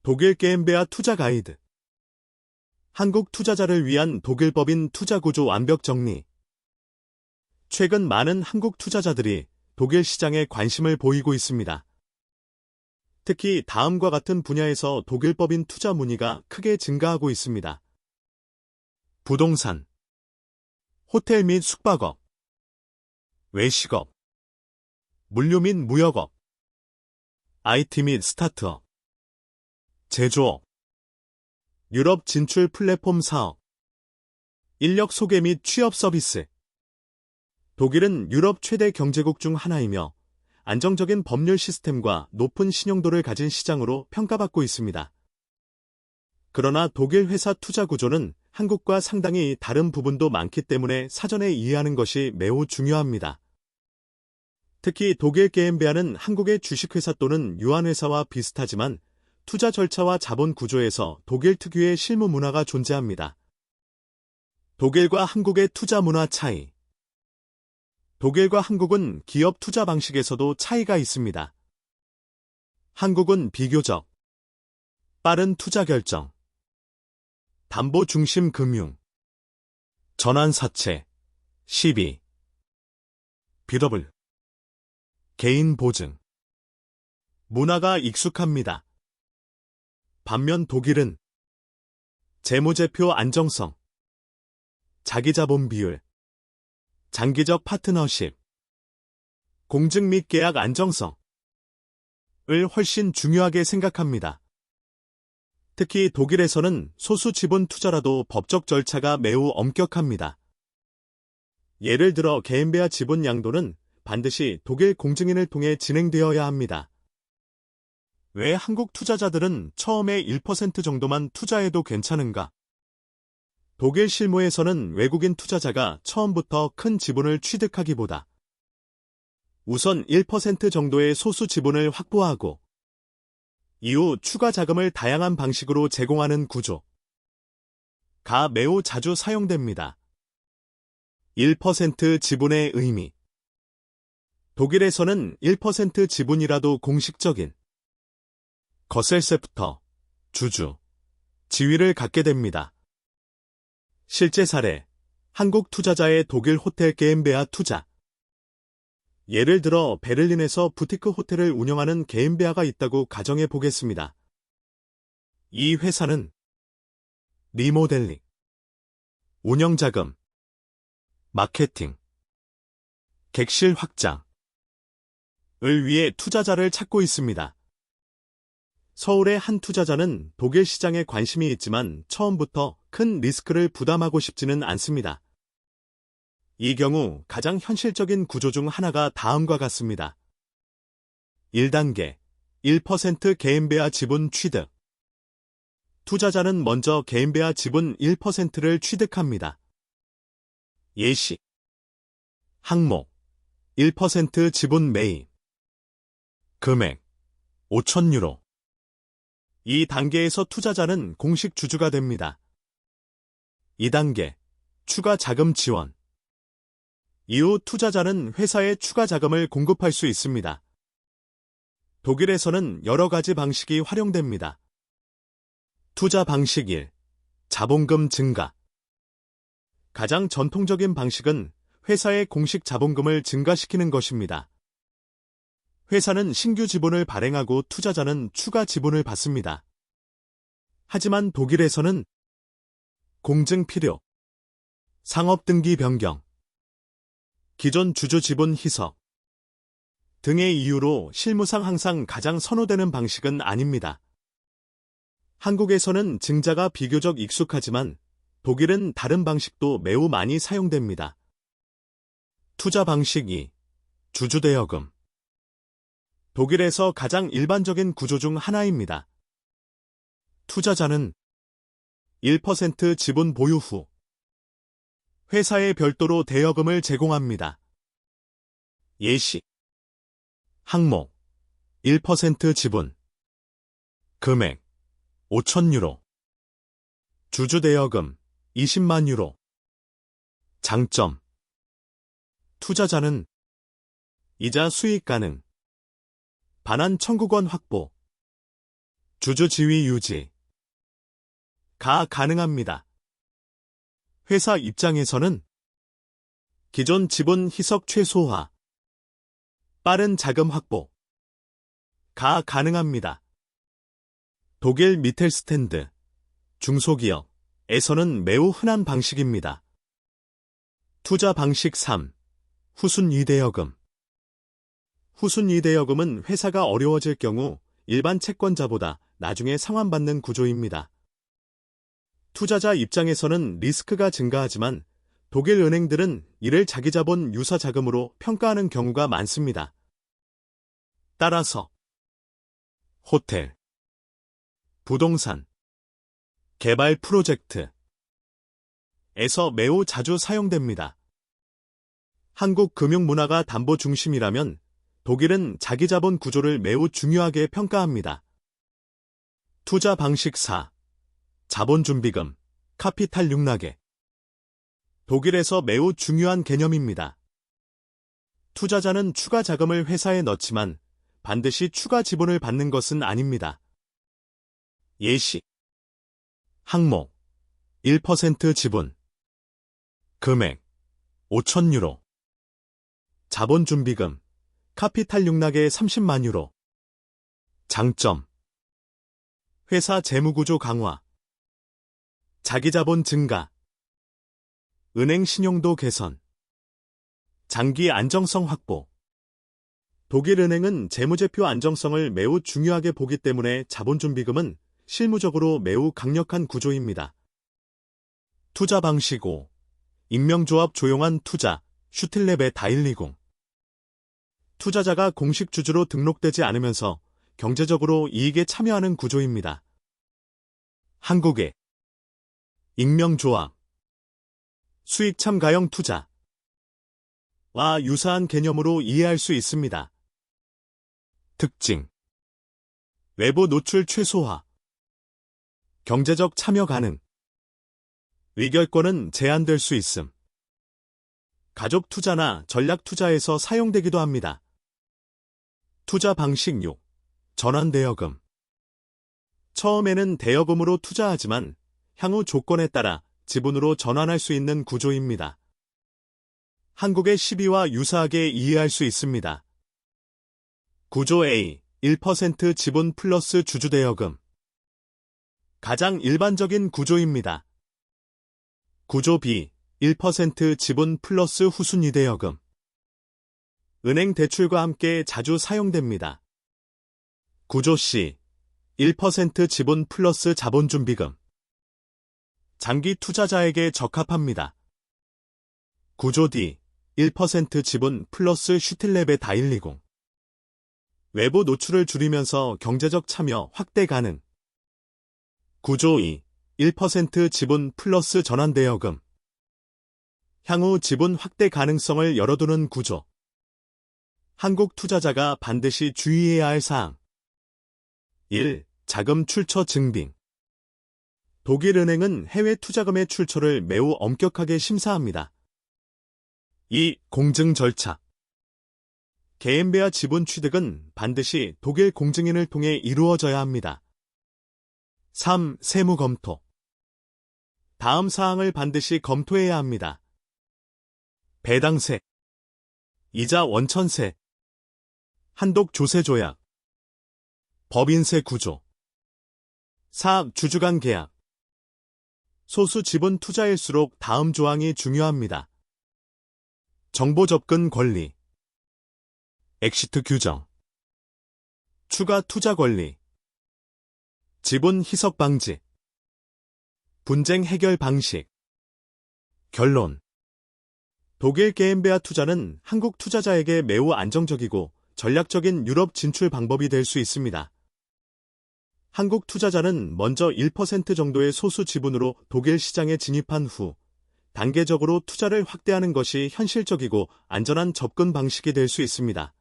독일 게임베아 투자 가이드. 한국 투자자를 위한 독일법인 투자구조 완벽 정리. 최근 많은 한국 투자자들이 독일 시장에 관심을 보이고 있습니다. 특히 다음과 같은 분야에서 독일법인 투자 문의가 크게 증가하고 있습니다. 부동산, 호텔 및 숙박업, 외식업, 물류 및 무역업, IT 및 스타트업, 제조업, 유럽 진출 플랫폼 사업, 인력 소개 및 취업 서비스. 독일은 유럽 최대 경제국 중 하나이며 안정적인 법률 시스템과 높은 신용도를 가진 시장으로 평가받고 있습니다. 그러나 독일 회사 투자 구조는 한국과 상당히 다른 부분도 많기 때문에 사전에 이해하는 것이 매우 중요합니다. 특히 독일 게임베아는 한국의 주식회사 또는 유한회사와 비슷하지만 투자 절차와 자본 구조에서 독일 특유의 실무 문화가 존재합니다. 독일과 한국의 투자 문화 차이. 독일과 한국은 기업 투자 방식에서도 차이가 있습니다. 한국은 비교적 빠른 투자 결정, 담보 중심 금융, 전환사채, 시비, 비더블, 개인 보증, 문화가 익숙합니다. 반면 독일은 재무제표 안정성, 자기자본 비율, 장기적 파트너십, 공증 및 계약 안정성을 훨씬 중요하게 생각합니다. 특히 독일에서는 소수 지분 투자라도 법적 절차가 매우 엄격합니다. 예를 들어 게임베아 지분 양도는 반드시 독일 공증인을 통해 진행되어야 합니다. 왜 한국 투자자들은 처음에 1% 정도만 투자해도 괜찮은가? 독일 실무에서는 외국인 투자자가 처음부터 큰 지분을 취득하기보다 우선 1% 정도의 소수 지분을 확보하고 이후 추가 자금을 다양한 방식으로 제공하는 구조가 매우 자주 사용됩니다. 1% 지분의 의미. 독일에서는 1% 지분이라도 공식적인 거셀세프터, 주주, 지위를 갖게 됩니다. 실제 사례, 한국 투자자의 독일 호텔 게임베아 투자. 예를 들어 베를린에서 부티크 호텔을 운영하는 게임베아가 있다고 가정해 보겠습니다. 이 회사는 리모델링, 운영자금, 마케팅, 객실 확장을 위해 투자자를 찾고 있습니다. 서울의 한 투자자는 독일 시장에 관심이 있지만 처음부터 큰 리스크를 부담하고 싶지는 않습니다. 이 경우 가장 현실적인 구조 중 하나가 다음과 같습니다. 1단계, 1% 게임베아 지분 취득. 투자자는 먼저 게임베아 지분 1%를 취득합니다. 예시. 항목, 1% 지분 매입. 금액, 5,000유로. 이 단계에서 투자자는 공식 주주가 됩니다. 2단계, 추가 자금 지원. 이후 투자자는 회사에 추가 자금을 공급할 수 있습니다. 독일에서는 여러 가지 방식이 활용됩니다. 투자 방식 1. 자본금 증가. 가장 전통적인 방식은 회사의 공식 자본금을 증가시키는 것입니다. 회사는 신규 지분을 발행하고 투자자는 추가 지분을 받습니다. 하지만 독일에서는 공증 필요, 상업 등기 변경, 기존 주주 지분 희석 등의 이유로 실무상 항상 가장 선호되는 방식은 아닙니다. 한국에서는 증자가 비교적 익숙하지만 독일은 다른 방식도 매우 많이 사용됩니다. 투자 방식 2. 주주 대여금. 독일에서 가장 일반적인 구조 중 하나입니다. 투자자는 1% 지분 보유 후 회사에 별도로 대여금을 제공합니다. 예시. 항목, 1% 지분. 금액, 5,000유로. 주주 대여금, 20만 유로. 장점. 투자자는 이자 수익 가능. 반환 청구권 확보. 주주 지위 유지. 가능합니다. 회사 입장에서는 기존 지분 희석 최소화, 빠른 자금 확보. 가능합니다. 독일 미텔스탠드, 중소기업에서는 매우 흔한 방식입니다. 투자 방식 3. 후순위대여금. 후순위대여금은 회사가 어려워질 경우 일반 채권자보다 나중에 상환받는 구조입니다. 투자자 입장에서는 리스크가 증가하지만 독일 은행들은 이를 자기자본 유사 자금으로 평가하는 경우가 많습니다. 따라서 호텔, 부동산, 개발 프로젝트에서 매우 자주 사용됩니다. 한국 금융 문화가 담보 중심이라면 독일은 자기자본 구조를 매우 중요하게 평가합니다. 투자 방식 4. 자본준비금, 카피탈 융락액. 독일에서 매우 중요한 개념입니다. 투자자는 추가 자금을 회사에 넣지만 반드시 추가 지분을 받는 것은 아닙니다. 예시. 항목 1% 지분. 금액 5천 유로. 자본준비금, 카피탈 융락액 30만 유로. 장점. 회사 재무구조 강화, 자기자본 증가, 은행 신용도 개선, 장기 안정성 확보. 독일 은행은 재무제표 안정성을 매우 중요하게 보기 때문에 자본준비금은 실무적으로 매우 강력한 구조입니다. 투자 방식 5. 익명조합 조용한 투자, 슈틸레베 다일리궁. 투자자가 공식 주주로 등록되지 않으면서 경제적으로 이익에 참여하는 구조입니다. 한국의 익명조합, 수익 참가형 투자와 유사한 개념으로 이해할 수 있습니다. 특징. 외부 노출 최소화, 경제적 참여 가능, 의결권은 제한될 수 있음. 가족 투자나 전략 투자에서 사용되기도 합니다. 투자 방식 6. 전환대여금. 처음에는 대여금으로 투자하지만 향후 조건에 따라 지분으로 전환할 수 있는 구조입니다. 한국의 12와 유사하게 이해할 수 있습니다. 구조 A. 1% 지분 플러스 주주대여금. 가장 일반적인 구조입니다. 구조 B. 1% 지분 플러스 후순위대여금. 은행 대출과 함께 자주 사용됩니다. 구조 C. 1% 지분 플러스 자본준비금. 장기 투자자에게 적합합니다. 구조 D. 1% 지분 플러스 슈틸레베 다일리궁. 외부 노출을 줄이면서 경제적 참여 확대 가능. 구조 E. 1% 지분 플러스 전환대여금. 향후 지분 확대 가능성을 열어두는 구조. 한국 투자자가 반드시 주의해야 할 사항. 1. 자금 출처 증빙. 독일 은행은 해외 투자금의 출처를 매우 엄격하게 심사합니다. 2. 공증 절차. 게엠베아 지분 취득은 반드시 독일 공증인을 통해 이루어져야 합니다. 3. 세무 검토. 다음 사항을 반드시 검토해야 합니다. 배당세, 이자 원천세, 한독 조세 조약, 법인세 구조. 4. 주주 간 계약. 소수 지분 투자일수록 다음 조항이 중요합니다. 정보 접근 권리, 엑시트 규정, 추가 투자 권리, 지분 희석 방지, 분쟁 해결 방식. 결론. 독일 게엠베아 투자는 한국 투자자에게 매우 안정적이고 전략적인 유럽 진출 방법이 될 수 있습니다. 한국 투자자는 먼저 1% 정도의 소수 지분으로 독일 시장에 진입한 후 단계적으로 투자를 확대하는 것이 현실적이고 안전한 접근 방식이 될 수 있습니다.